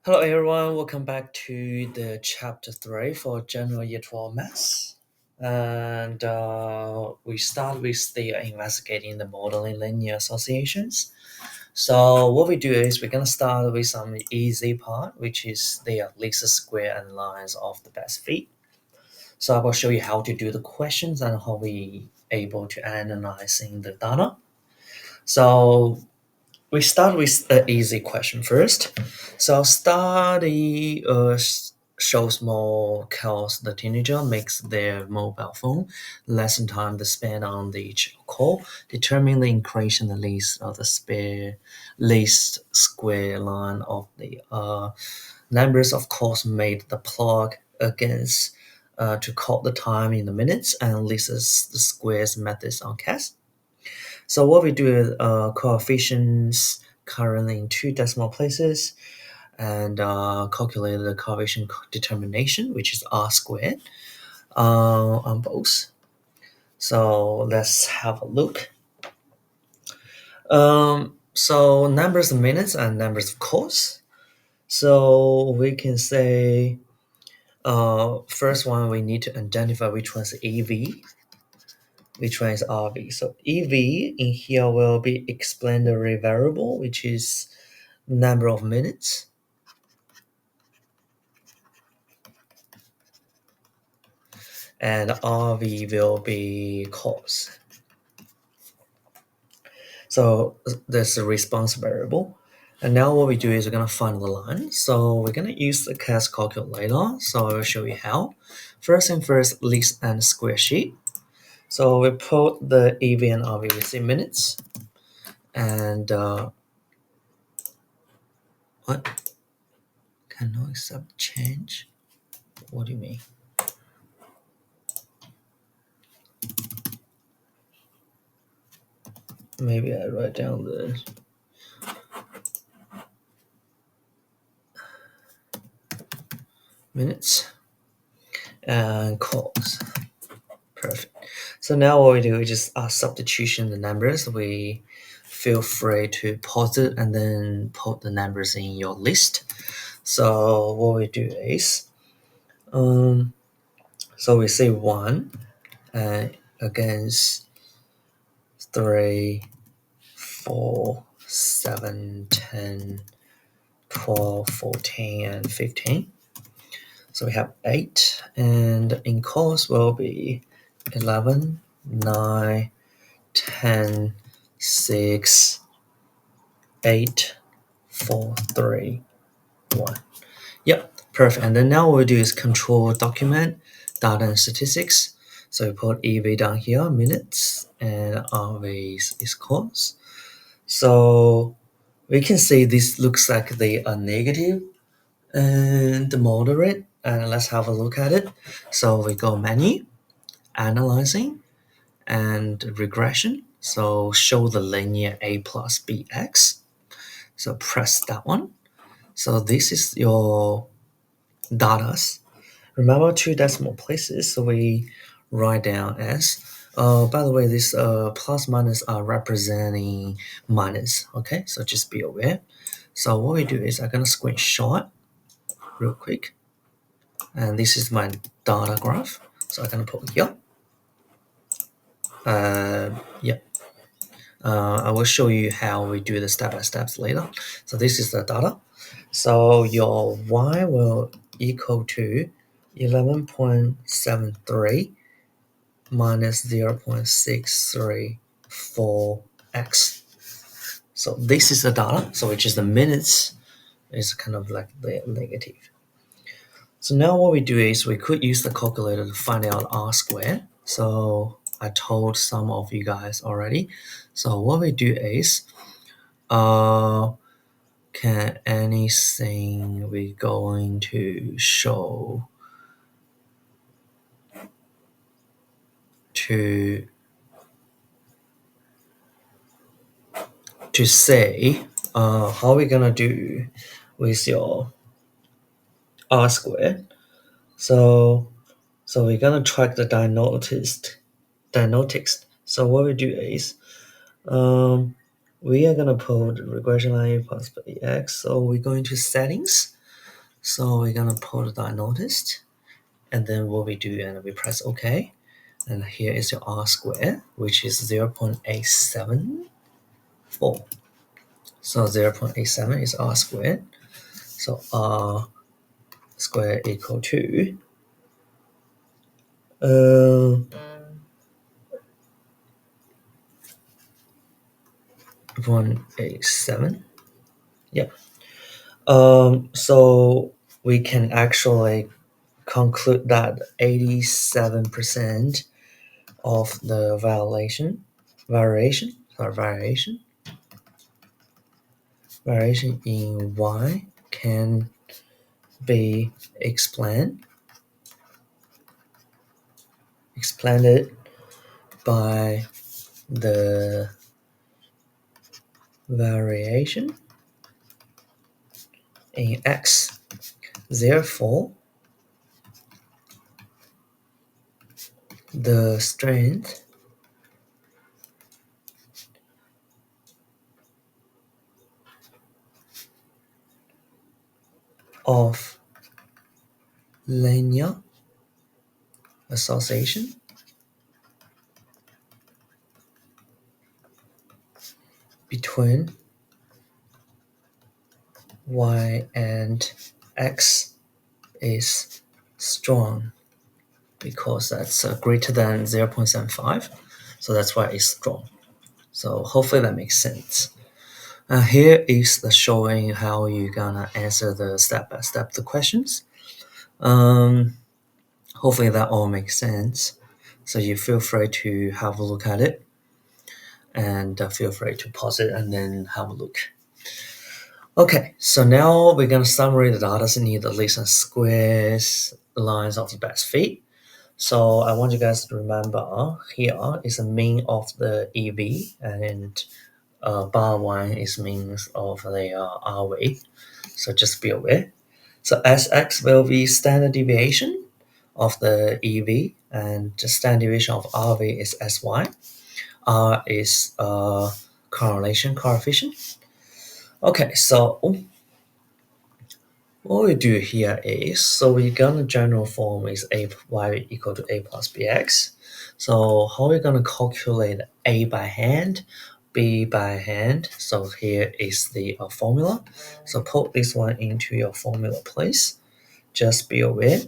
Hello everyone, welcome back to the chapter 3 for General Year 12 Maths. And we start with the investigating the modeling linear associations. So what we do is we're going to start with some easy part, which is the least square and lines of the best fit. So I will show you how to do the questions and how we able to analyzing the data. So we start with the easy question first. So study shows more cause the teenager makes their mobile phone lessen time to spend on the each call, determine the increase in the least of the spare least square line of the numbers of calls made the plug against to call the time in the minutes and lists the squares methods on cast. So what we do is coefficients currently in two decimal places and calculate the coefficient determination, which is r squared on both. So let's have a look. So numbers of minutes and numbers of calls. So we can say first one we need to identify which one is EV, which one is RV. So EV in here will be explanatory variable, which is number of minutes. And RV will be calls. So that's the response variable. And now what we do is we're going to find the line. So we're going to use the CAS calculator. So I will show you how. First and first, least and square sheet. So we put the EV and RV within minutes. And what? Cannot accept change? What do you mean? Maybe I write down the minutes and calls. Perfect. So now what we do is just substitution the numbers. We feel free to pause it and then put the numbers in your list. So what we do is, so we say 1 against 3, 4, 7, 10, 12, 14, and 15. So we have 8, and in calls will be 11, 9, 10, 6, 8, 4, 3, 1. Yep, perfect. And then now what we do is control document, data and statistics. So we put EV down here, minutes, and RV is calls. So we can see this looks like they are negative and moderate. And let's have a look at it. So we go menu, analyzing, and regression. So show the linear a plus bx. So press that one. So this is your datas. Remember two decimal places. So we write down as. By the way, this plus minus are representing minus. Okay, so just be aware. So what we do is I'm gonna screenshot real quick, and this is my data graph. So I'm gonna put here. Yeah. I will show you how we do the step-by-steps later. So this is the data. So your y will equal to 11.73 minus 0.634x. So this is the data. So which is the minutes is kind of like the negative. So now what we do is we could use the calculator to find out r squared. So I told some of you guys already. So what we do is, can anything we going to show to say how we gonna do with your r squared? So we're gonna track the dynamics. So what we do is, we are gonna put regression line plus x. So we go into settings. So we're gonna put that noticed, and then what we do, and we press OK. And here is your R squared, which is 0.874. So 0.87 is R squared. So R squared equal to 0.87. Yeah. So we can actually conclude that 87% of the variation in y can be explained by the variation in x. Therefore, the strength of linear association between y and x is strong because that's greater than 0.75, so that's why it's strong. So hopefully that makes sense. Here is the showing how you're gonna answer the step-by-step the questions. Hopefully that all makes sense. So you feel free to have a look at it, and feel free to pause it and then have a look. Okay, so now we're gonna summarize the data in the least and squares lines of the best fit. So I want you guys to remember here is the mean of the EV, and bar 1 is means of the RV. So just be aware. So SX will be standard deviation of the EV, and the standard deviation of RV is SY. R is correlation coefficient. Okay, so what we do here is, so we're gonna general form is y equal to a plus bx. So how are we gonna calculate a by hand, b by hand? So here is the formula. So put this one into your formula, please. Just be aware.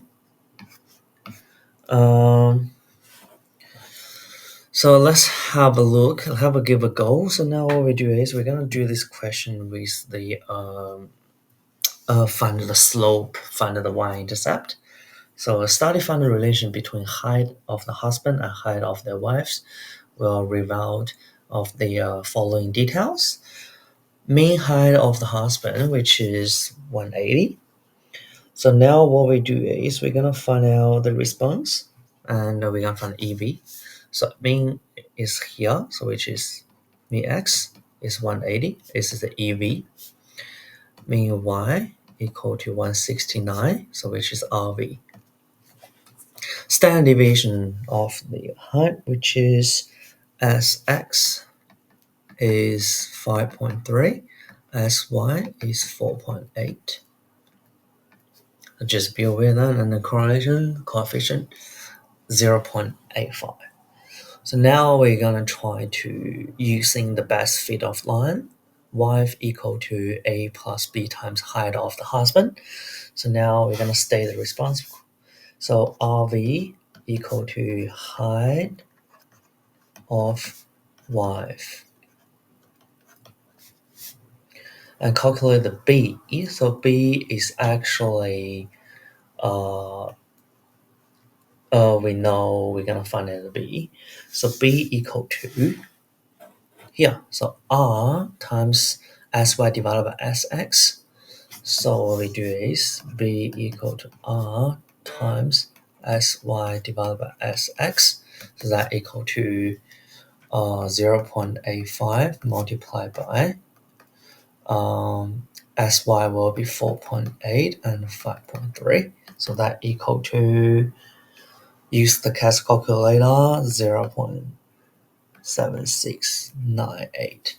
So let's have a look, give a go. So now what we do is we're gonna do this question with the find the slope, find the y-intercept. So study find the relation between height of the husband and height of their wives will reveal of the following details. Mean height of the husband, which is 180. So now what we do is we're gonna find out the response, and we're gonna find EV. So mean is here, so which is mean x is 180. This is the EV. Mean y equal to 169, so which is RV. Standard deviation of the height, which is Sx is 5.3, Sy is 4.8. Just be aware that, and the correlation coefficient 0.85. So now we're gonna try to using the best fit of line, y equal to a plus b times height of the husband. So now we're gonna state the response. So RV equal to height of wife, and calculate the B. So B is actually we know we're gonna find the B. So B equal to here. So R times Sy divided by Sx. So what we do is B equal to R times Sy divided by Sx. So that equal to 0.85 multiplied by Sy will be 4.8 and 5.3. So that equal to, use the CAS calculator, 0.7698.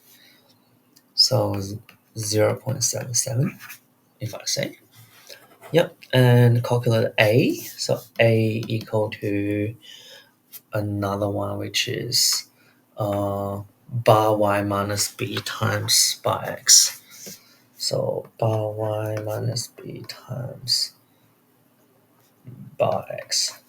So 0.77, if I say. Yep, and calculate A. So A equal to another one, which is bar y minus b times bar x. So bar y minus b times bar x.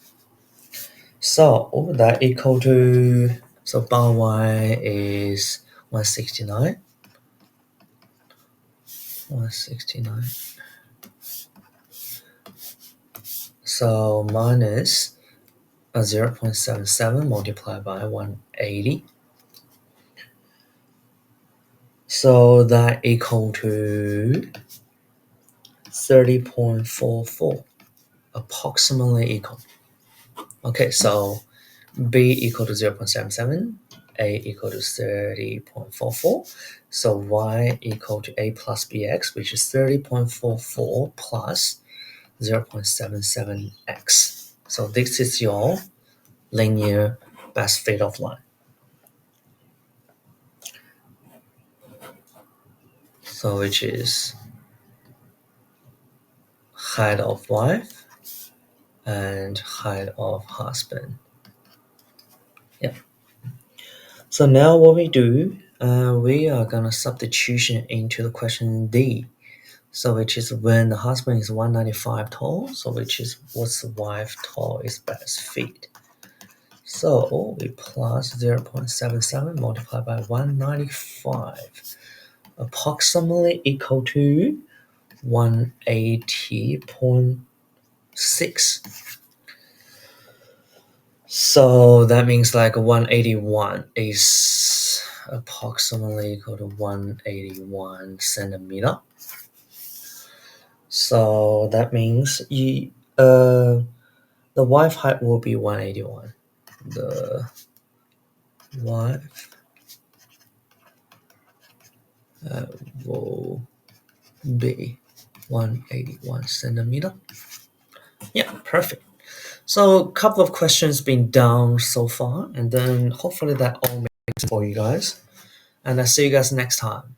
So that equal to, so bar y is 169. 169. So minus 0.77 multiplied by 180. So that equal to 30.44, approximately equal. Okay, so b equal to 0.77, a equal to 30.44. So y equal to a plus bx, which is 30.44 plus 0.77x. So this is your linear best fit of line. So which is height of wife and height of husband. Yeah. So now what we do, we are gonna substitution into the question D. So which is when the husband is 195 tall, so which is what's the wife tall is best fit. So we plus 0.77 multiplied by 195, approximately equal to 180.6. So that means like 181 is approximately equal to 181 centimeter. So that means the wife height will be 181. The wife will be 181 centimeter. Yeah, perfect. So a couple of questions been done so far, and then hopefully that all makes sense for you guys. And I'll see you guys next time.